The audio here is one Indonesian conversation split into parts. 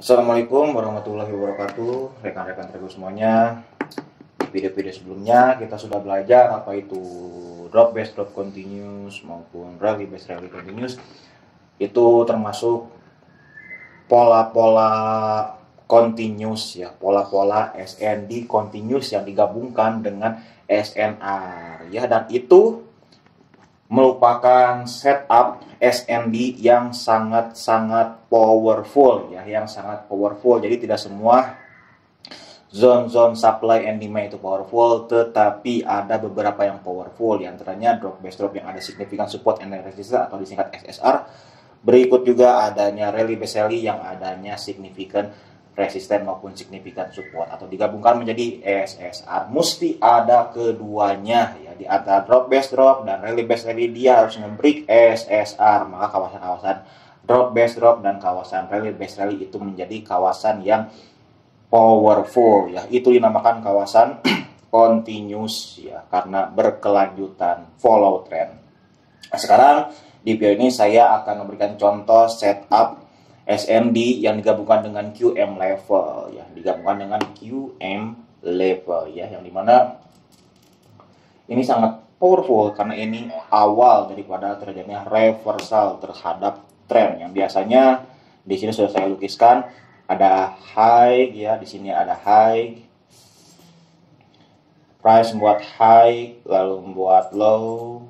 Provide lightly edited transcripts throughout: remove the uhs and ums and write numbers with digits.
Assalamualaikum warahmatullahi wabarakatuh, rekan-rekan trader semuanya. Di video-video sebelumnya kita sudah belajar apa itu drop based drop continuous maupun rally based rally continuous. Itu termasuk pola-pola continuous ya, pola-pola SND continuous yang digabungkan dengan SNR ya, dan itu merupakan setup SND yang sangat-sangat powerful ya, yang sangat powerful. Jadi tidak semua zone-zone supply and demand itu powerful, tetapi ada beberapa yang powerful, di antaranya drop based drop yang ada significant support and resistance atau disingkat SSR. Berikut juga adanya rally based rally yang adanya significant resisten maupun significant support, atau digabungkan menjadi SSR. Mesti ada keduanya ya, di antara drop based drop dan rally based rally dia harus nge-break SSR. Maka kawasan-kawasan drop based drop dan kawasan rally based rally itu menjadi kawasan yang powerful ya. Itu dinamakan kawasan continuous ya, karena berkelanjutan, follow trend. Nah, sekarang di video ini saya akan memberikan contoh setup SND yang digabungkan dengan QM level ya, digabungkan dengan QM level ya, yang dimana ini sangat powerful karena ini awal daripada terjadinya reversal terhadap tren yang biasanya di sini sudah saya lukiskan. Ada high ya, di sini ada high, price membuat high lalu membuat low,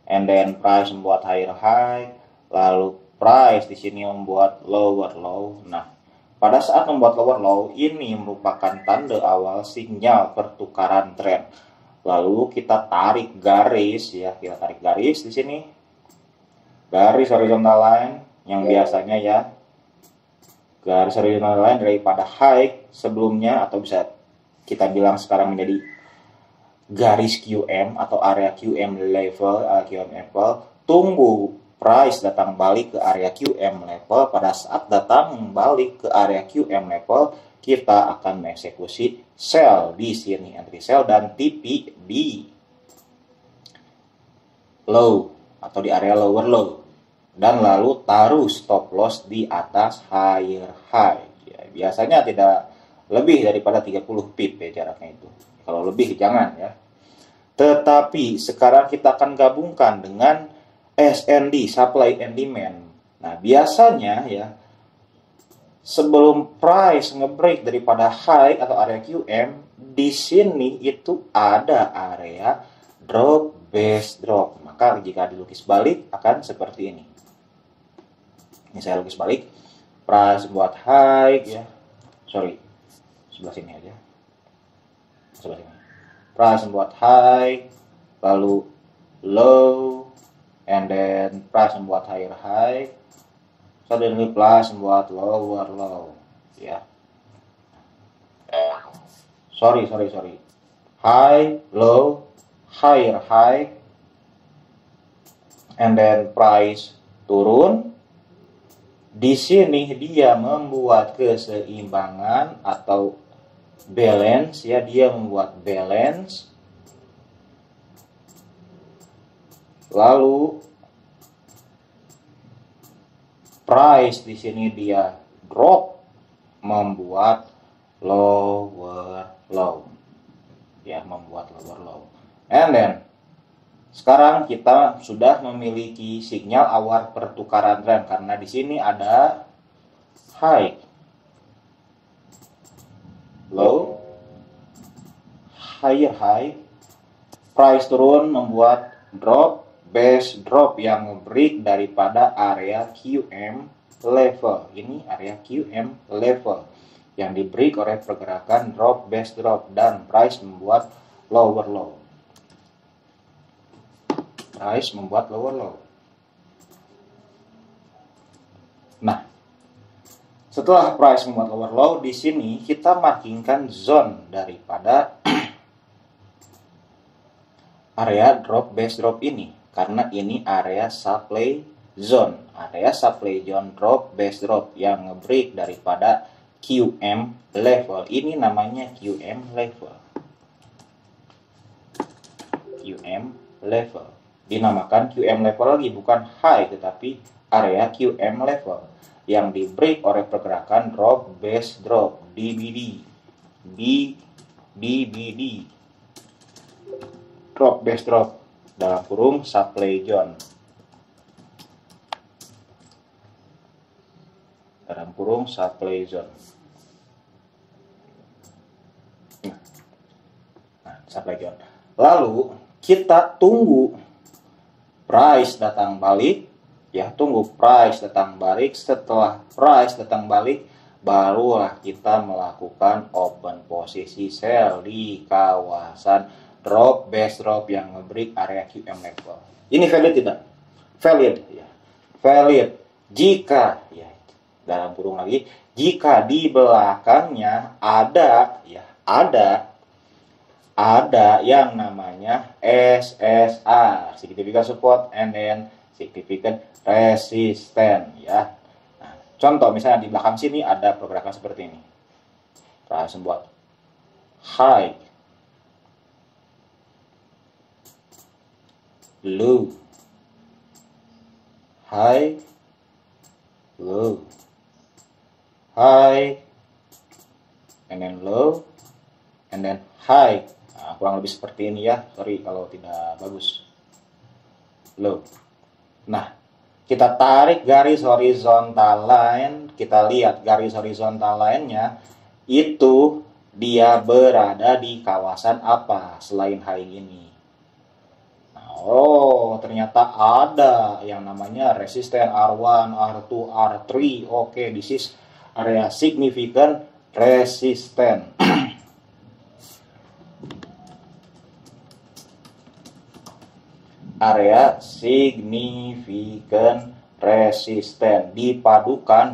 and then price membuat higher high, lalu price di sini membuat lower low. Nah, pada saat membuat lower low ini merupakan tanda awal sinyal pertukaran tren. Lalu kita tarik garis ya, kita tarik garis di sini, garis horizontal line yang biasanya ya, garis horizontal line daripada high sebelumnya, atau bisa kita bilang sekarang menjadi garis QM atau area QM level, tunggu price datang balik ke area QM level. Pada saat datang balik ke area QM level, kita akan mengeksekusi sell di sini, entry sell dan TP di low atau di area lower low, dan lalu taruh stop loss di atas higher high ya, biasanya tidak lebih daripada 30 pip ya jaraknya itu. Kalau lebih jangan ya. Tetapi sekarang kita akan gabungkan dengan SND, supply and demand. Nah, biasanya ya, sebelum price nge-break daripada high atau area QM, di sini itu ada area drop based drop. Maka jika dilukis balik akan seperti ini. Ini saya lukis balik. Price buat high ya. Sorry. Sebelah sini aja. Sebelah sini. Price membuat high, lalu low, and then price membuat higher high, suddenly price membuat lower low ya. Sorry. High, low, higher high, and then price turun. Di sini dia membuat keseimbangan atau balance ya, dia membuat balance, lalu price di sini dia drop, membuat lower low ya, membuat lower low. And then sekarang kita sudah memiliki sinyal awal pertukaran tren karena di sini ada high, low, higher high, price turun membuat drop based drop yang break daripada area QM level. Ini area QM level yang di break oleh pergerakan drop based drop, dan price membuat lower low. Price membuat lower low. Nah, setelah price membuat lower low, di sini kita markingkan zone daripada area drop based drop ini, karena ini area supply zone. Area supply zone drop based drop yang nge-break daripada QM level. Ini namanya QM level. QM level. Dinamakan QM level lagi, bukan high tetapi area QM level. yang di break oleh pergerakan drop base drop DBD. DBD drop base drop dalam kurung supply zone. Dalam kurung supply zone. Nah, supply zone. Lalu kita tunggu price datang balik, ya, tunggu price datang balik. Setelah price datang balik, barulah kita melakukan open posisi sell di kawasan drop base drop yang nge-break area QM level. Ini valid tidak? Valid, ya. Valid jika, ya, dalam kurung lagi, jika di belakangnya ada, ya, ada yang namanya SSR, significant support and then significant resistance, ya. Nah, contoh misalnya di belakang sini ada pergerakan seperti ini. Langsung buat high, low, high, low, high, and then low, and then high. Nah, kurang lebih seperti ini ya, sorry kalau tidak bagus. Low. Nah, kita tarik garis horizontal line, kita lihat garis horizontal line-nya itu dia berada di kawasan apa selain high ini. Nah, oh, ternyata ada yang namanya resisten R1, R2, R3. Oke, this is area significant resistance. Area significant resistance digabungkan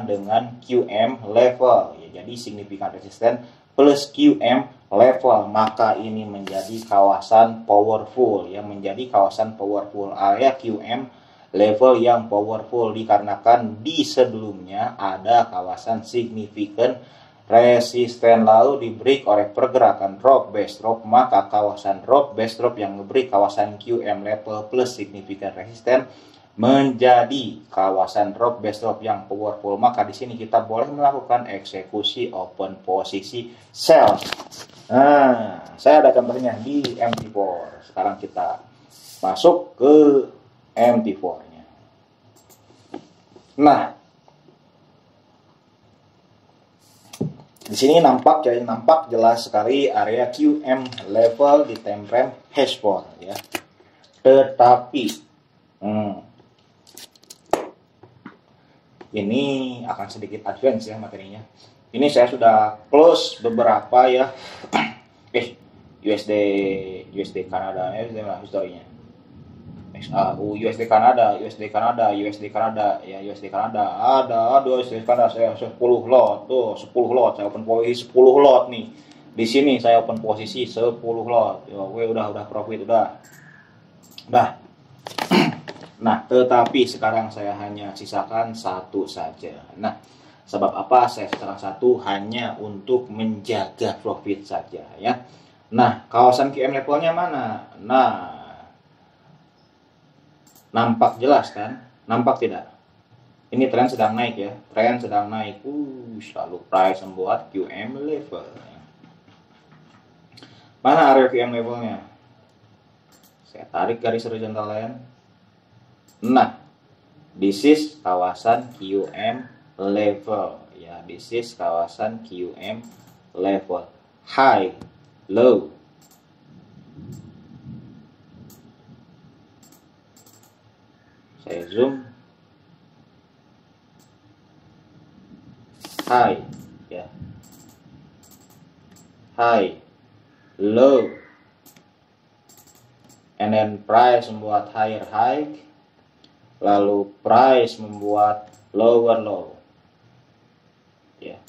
dengan QM level, ya, jadi significant resistance plus QM level, maka ini menjadi kawasan powerful, ya, menjadi kawasan powerful, area QM level yang powerful dikarenakan di sebelumnya ada kawasan significant resisten, lalu di break oleh pergerakan drop base drop, maka kawasan drop base drop yang nge-break kawasan QM level plus significant resisten menjadi kawasan drop base drop yang powerful, maka di sini kita boleh melakukan eksekusi open posisi sell. Nah, saya ada contohnya di MT4. Sekarang kita masuk ke MT4-nya. Nah, di sini nampak jelas sekali area QM level di time frame H4, ya. Tetapi ini akan sedikit advance ya materinya. Ini saya sudah close beberapa, ya. USD Kanada, historinya. USD Kanada, ya, USD Kanada ada USD Kanada saya 10 lot, tuh 10 lot saya open posisi 10 lot nih. Di sini saya open posisi 10 lot. Yo, gue udah profit udah. Nah, tetapi sekarang saya hanya sisakan satu saja. Nah, sebab apa saya sisakan satu? Hanya untuk menjaga profit saja, ya. Nah, kawasan QM levelnya mana? Nah, nampak jelas kan? Nampak tidak? Ini tren sedang naik, ya. Tren sedang naik. Lalu price membuat QM level. Mana area QM levelnya? Saya tarik garis horizontal line. Nah, this is kawasan QM level, ya. This is kawasan QM level. High, low. Saya zoom. High, ya. High, low. And then price membuat higher high. Lalu price membuat lower low, ya.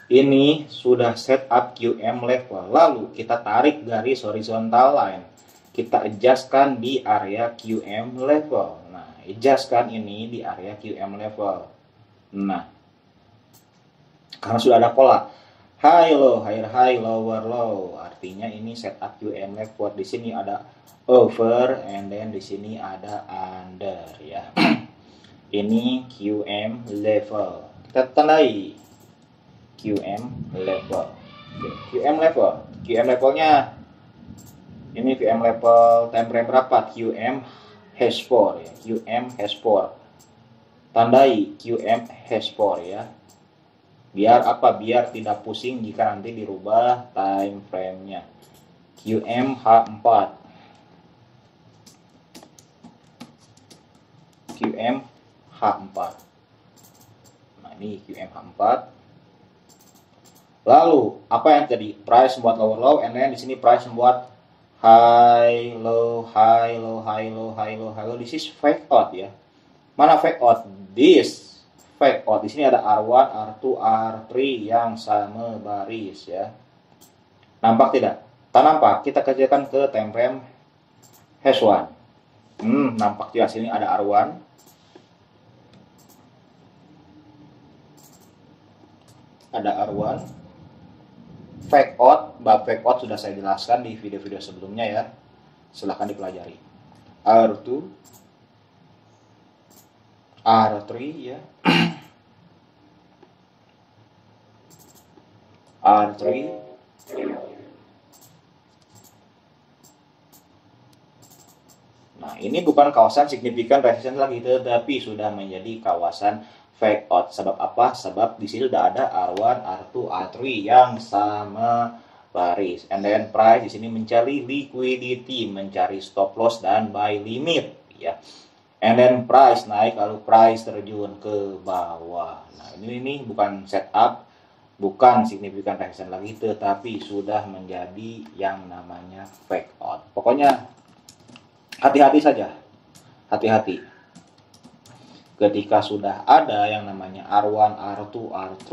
Ini sudah setup QM level. Lalu kita tarik garis horizontal line, kita adjustkan di area QM level. Nah, adjustkan ini di area QM level. Nah, karena sudah ada pola high low, higher high, lower low, artinya ini setup QM level. Di sini ada over and then di sini ada under, ya. Ini QM level. Kita tandai QM level. Oke, QM level. QM levelnya ini QM level time frame berapa? QM hash 4 ya. QM hash 4. Tandai QM hash 4 ya. Biar apa? Biar tidak pusing jika nanti dirubah time frame-nya. QMH4. QMH4. Nah, ini QMH4. Lalu, apa yang tadi? Price membuat lower low, and then di sini price membuat high low, high low, high low, high low, high low. This is fake out ya. Mana fake out? This fake out. Di sini ada R1, R2, R3 yang sama baris ya. Nampak tidak? Tak nampak. Kita kerjakan ke time frame hash 1. Nampak juga sini ada R1. Ada R1. Fake out, bab fake out sudah saya jelaskan di video-video sebelumnya ya. Silahkan dipelajari. R2, R3 ya. R3. Nah, ini bukan kawasan signifikan resistance lagi, tetapi sudah menjadi kawasan fake out. Sebab apa? Sebab di sini sudah ada R1, R2, R3 yang sama baris. And then price di sini mencari liquidity, mencari stop loss dan buy limit ya. And then price naik, lalu price terjun ke bawah. Nah, ini bukan setup, bukan signifikan resistance lagi, tetapi sudah menjadi yang namanya fake out. Pokoknya hati-hati saja, hati-hati. Ketika sudah ada yang namanya R1, R2, R3,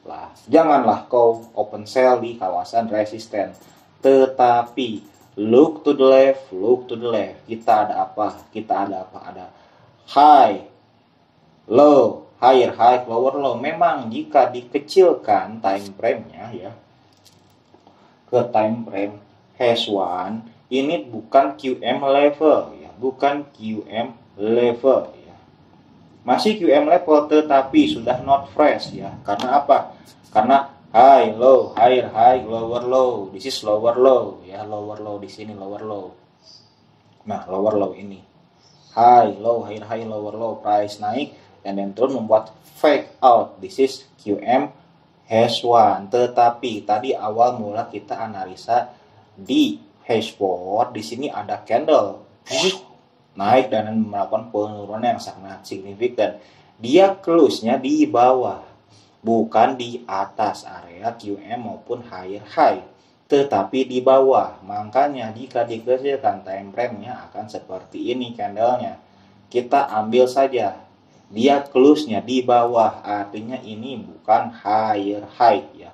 lah, janganlah kau open sell di kawasan resisten. Tetapi look to the left, look to the left. Kita ada apa? Kita ada apa? Ada high, low, higher high, lower low. Memang jika dikecilkan time frame-nya ya ke time frame hash 1, ini bukan QM level ya, bukan QM level ya. Masih QM level tetapi sudah not fresh ya. Karena apa? Karena high, low, higher high, lower low. This is lower low ya, lower low di sini lower low. Nah, lower low ini. High, low, higher high, lower low, price naik and then terus membuat fake out. This is QM hash 1. Tetapi tadi awal mula kita analisa di hash 4, di sini ada candle naik dan melakukan penurunan yang sangat signifikan. Dia close-nya di bawah, bukan di atas area QM maupun higher high, tetapi di bawah. Makanya jika dikecilkan time frame-nya akan seperti ini candlenya. Kita ambil saja dia close-nya di bawah, artinya ini bukan higher high ya.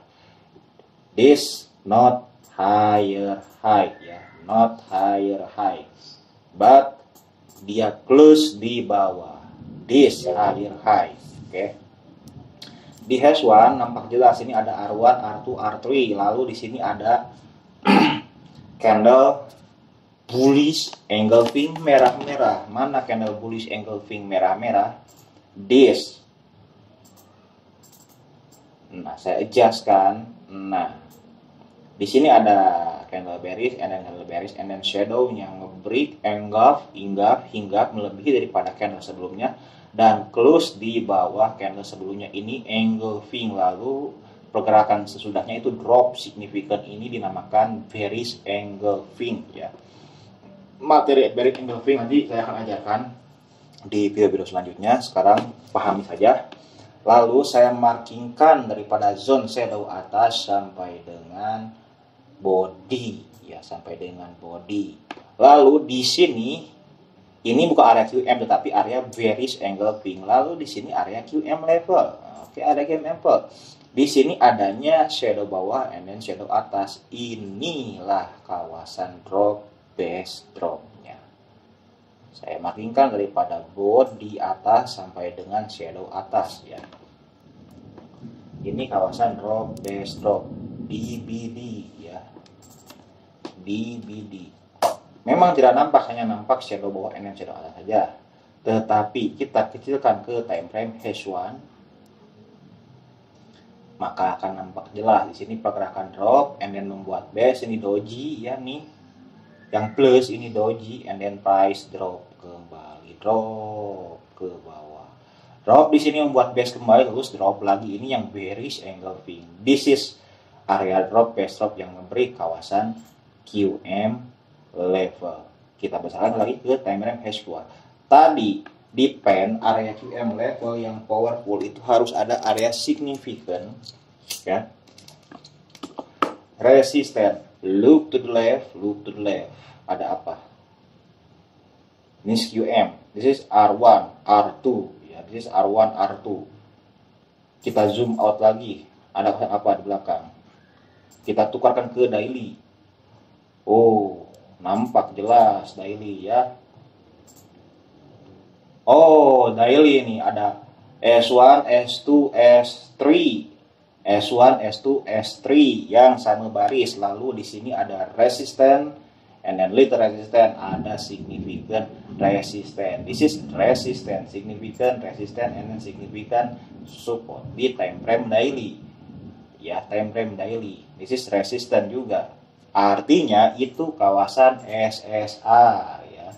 This not higher high ya, not higher high, but dia close di bawah. This higher high. Oke. Di hash 1 nampak jelas ini ada R1, R2, R3. Lalu di sini ada candle bullish engulfing merah-merah. Mana candle bullish engulfing merah-merah? This. Nah, saya adjustkan. Nah, di sini ada candle bearish and then shadow-nya nge-break, engulf hingga melebihi daripada candle sebelumnya dan close di bawah candle sebelumnya. Ini engulfing, lalu pergerakan sesudahnya itu drop signifikan. Ini dinamakan bearish engulfing ya. Materi bearish engulfing nanti saya akan ajarkan di video-video selanjutnya. Sekarang pahami saja. Lalu saya markingkan daripada zone shadow atas sampai dengan body ya, sampai dengan body. Lalu di sini ini bukan area QM tetapi area bearish engulfing. Lalu di sini area QM level. Oke, ada QM level. Di sini adanya shadow bawah and then shadow atas. Inilah kawasan drop base dropnya. Saya markingkan daripada body atas sampai dengan shadow atas ya. Ini kawasan drop base drop DBD ya. DBD. Memang tidak nampak, hanya nampak shadow bawah and shadow atas saja. Tetapi kita kecilkan ke time frame H1, maka akan nampak jelas di sini pergerakan drop and then membuat base ini doji ya nih. Yang plus ini doji and then price drop kembali, drop ke bawah. Drop di sini membuat base kembali, terus drop lagi. Ini yang bearish engulfing. This is area drop, base drop yang memberi kawasan QM level. Kita besarkan lagi ke time frame H2. Tadi di pen area QM level yang powerful itu harus ada area significant ya, resisten. Look to the left, look to the left. Ada apa? Ini QM. This is R1, R2 ya. This is R1, R2. Kita zoom out lagi. Ada apa di belakang? Kita tukarkan ke daily. Oh, nampak jelas daily ya. Oh, daily ini ada S1, S2, S3. S1, S2, S3 yang sama baris. Lalu di sini ada resisten and then little resisten, ada significant resisten. This is resisten, significant resisten and then significant support di time frame daily. Ya, time frame daily. This is resisten juga. Artinya itu kawasan SSR ya.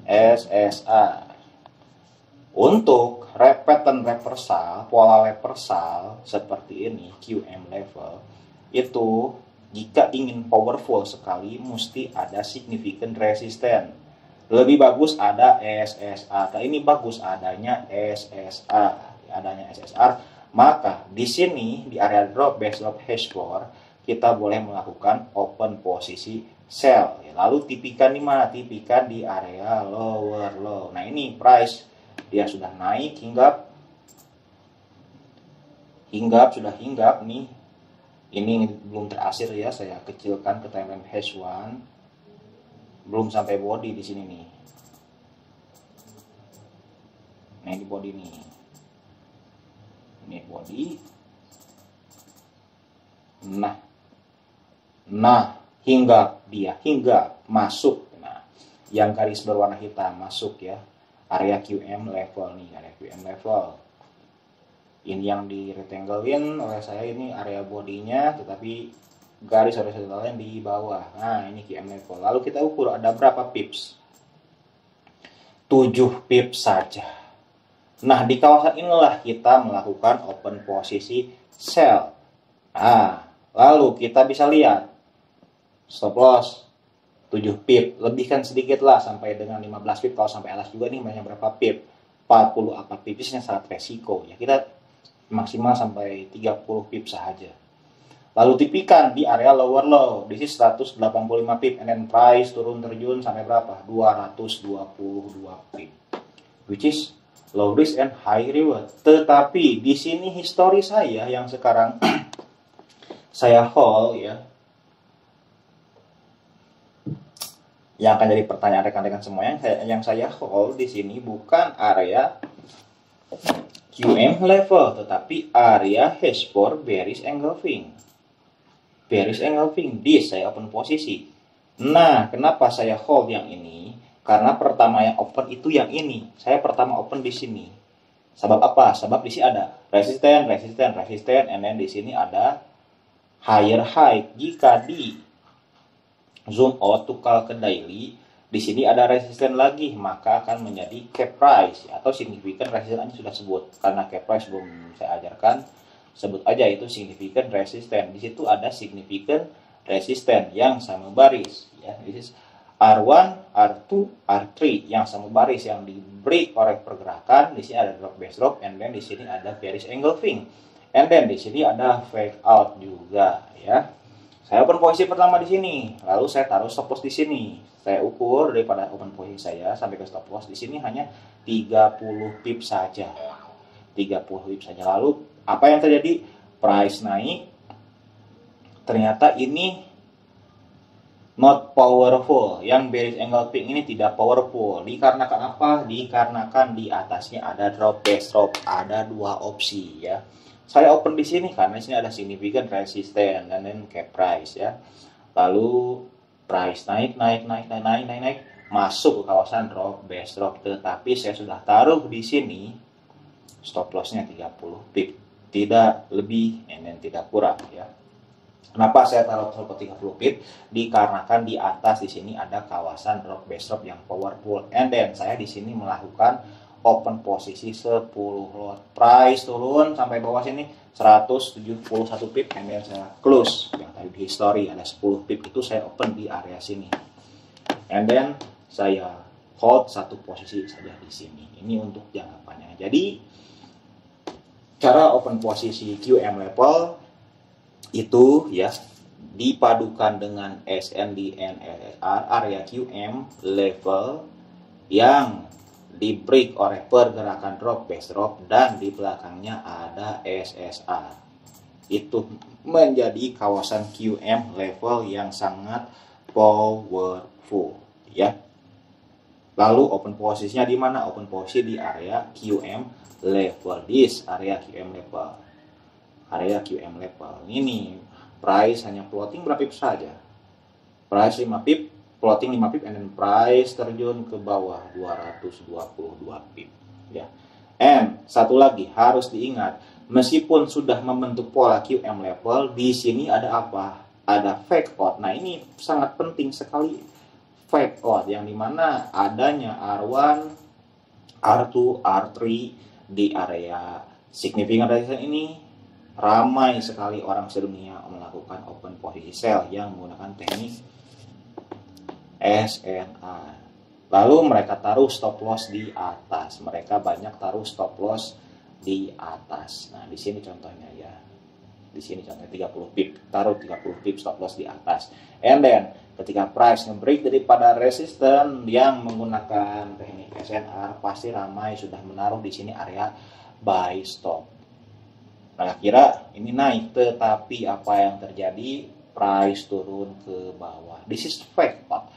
SSR. Untuk pattern reversal, pola reversal seperti ini, QM level, itu jika ingin powerful sekali, mesti ada significant resistance. Lebih bagus ada SSR. Nah, ini bagus adanya SSR. Adanya SSR, maka di sini, di area drop, base drop, H4, kita boleh melakukan open posisi sell. Lalu tipikan di mana? Tipikan di area lower low. Nah, ini price. Dia sudah naik hinggap sudah hinggap nih. Ini belum terasir ya, saya kecilkan ke time frame H1. Belum sampai body di sini nih. Nah, ini body nih. Ini body. Nah, hinggap dia, hinggap masuk. Nah, yang garis berwarna hitam masuk ya. Area QM level nih, area QM level. Ini yang di rectangle-in oleh saya, ini area bodinya, tetapi garis horizontalnya di bawah. Nah, ini QM level. Lalu kita ukur ada berapa pips? 7 pips saja. Nah, di kawasan inilah kita melakukan open posisi sell. Nah, lalu kita bisa lihat stop loss 7 pip, lebihkan sedikit lah sampai dengan 15 pip. Kalau sampai alas juga nih banyak berapa pip, 40 apa pipisnya sangat resiko ya, kita maksimal sampai 30 pip saja. Lalu tipikan di area lower low, di sini 185 pip, and then price turun terjun sampai berapa? 222 pip, which is low risk and high reward. Tetapi di sini histori saya yang sekarang saya hold ya, yang akan jadi pertanyaan rekan-rekan semua, yang saya hold di sini bukan area QM level, tetapi area H4 bearish engulfing. Bearish engulfing, this saya open posisi. Nah, kenapa saya hold yang ini? Karena pertama yang open itu yang ini. Saya pertama open di sini. Sebab apa? Sebab di sini ada resisten, resisten, resisten, and then di sini ada higher high. Jika di zoom out tukar ke daily, di sini ada resisten lagi, maka akan menjadi cap price atau significant resistance sudah sebut. Karena cap price belum saya ajarkan, sebut aja itu significant resistance. Di situ ada significant resistance yang sama baris ya. This is R1, R2, R3 yang sama baris yang diberi oleh pergerakan. Di sini ada drop base drop, and then di sini ada bearish engulfing, and then di sini ada fake out juga ya. Saya open posisi pertama di sini, lalu saya taruh stop loss di sini. Saya ukur daripada open posisi saya sampai ke stop loss di sini hanya 30 pip saja. 30 pip saja. Lalu apa yang terjadi? Price naik. Ternyata ini not powerful. Yang bearish engulfing ini tidak powerful. Dikarenakan apa? Dikarenakan di atasnya ada drop base drop, ada dua opsi ya. Saya open di sini karena di sini ada significant resistance dan then cap price ya. Lalu price naik, masuk ke kawasan drop base drop, tetapi saya sudah taruh di sini stop lossnya 30 pip, tidak lebih dan tidak kurang ya. Kenapa saya taruh 30 pip? Dikarenakan di atas di sini ada kawasan drop base drop yang powerful, and then saya di sini melakukan open posisi 10 lot. Price turun sampai bawah sini 171 pip, and then saya close. Yang tadi di history ada 10 pip itu saya open di area sini, and then saya hold satu posisi saja di sini. Ini untuk jangka panjang. Jadi cara open posisi QM level itu ya dipadukan dengan SND and SSR area QM level yang di break oleh pergerakan drop base drop, dan di belakangnya ada SSR. Itu menjadi kawasan QM level yang sangat powerful ya. Lalu open posisinya di mana? Open posisi di area QM level, this area QM level. Area QM level ini price hanya plotting berapa pip saja. Price 5 pip, plotting 5 pip, and then price terjun ke bawah 222 pip ya. And satu lagi harus diingat, meskipun sudah membentuk pola QM level, di sini ada apa? Ada fake out. Nah, ini sangat penting sekali, fake out, yang dimana adanya R1, R2, R3 di area significant resistance ini. Ramai sekali orang sedunia melakukan open posisi sell yang menggunakan teknik SNR. Lalu mereka taruh stop loss di atas. Mereka banyak taruh stop loss di atas. Nah, di sini contohnya ya. Di sini contohnya 30 pip. Taruh 30 pip stop loss di atas. And then ketika price nge-break daripada resisten yang menggunakan teknik SNR, pasti ramai sudah menaruh di sini area buy stop. Nah, kira ini naik, tetapi apa yang terjadi? Price turun ke bawah. This is fake out,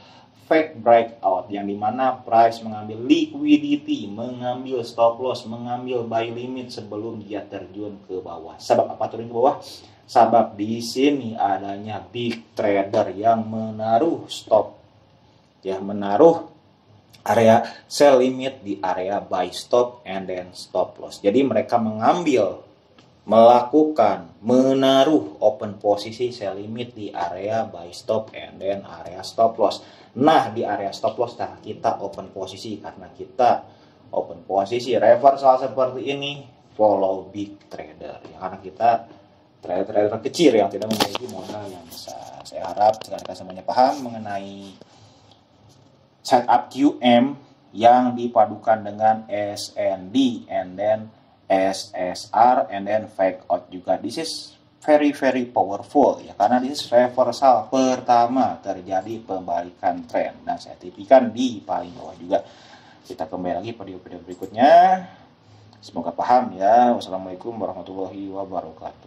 fake breakout, yang dimana price mengambil liquidity, mengambil stop loss, mengambil buy limit sebelum dia terjun ke bawah. Sebab apa turun ke bawah? Sebab di sini adanya big trader yang menaruh stop, ya, menaruh area sell limit di area buy stop and then stop loss. Jadi mereka menaruh open posisi sell limit di area buy stop and then area stop loss. Nah, di area stop loss kita open posisi, karena kita open posisi reversal seperti ini follow big trader ya, karena kita trader kecil yang tidak memiliki modal yang besar. Saya harap rekan-rekan semuanya paham mengenai setup QM yang dipadukan dengan SND and then SSR and then fake out juga. This is very powerful ya, karena this is reversal pertama terjadi pembalikan tren, dan saya tipikan di paling bawah juga. Kita kembali lagi pada video berikutnya. Semoga paham ya. Wassalamualaikum warahmatullahi wabarakatuh.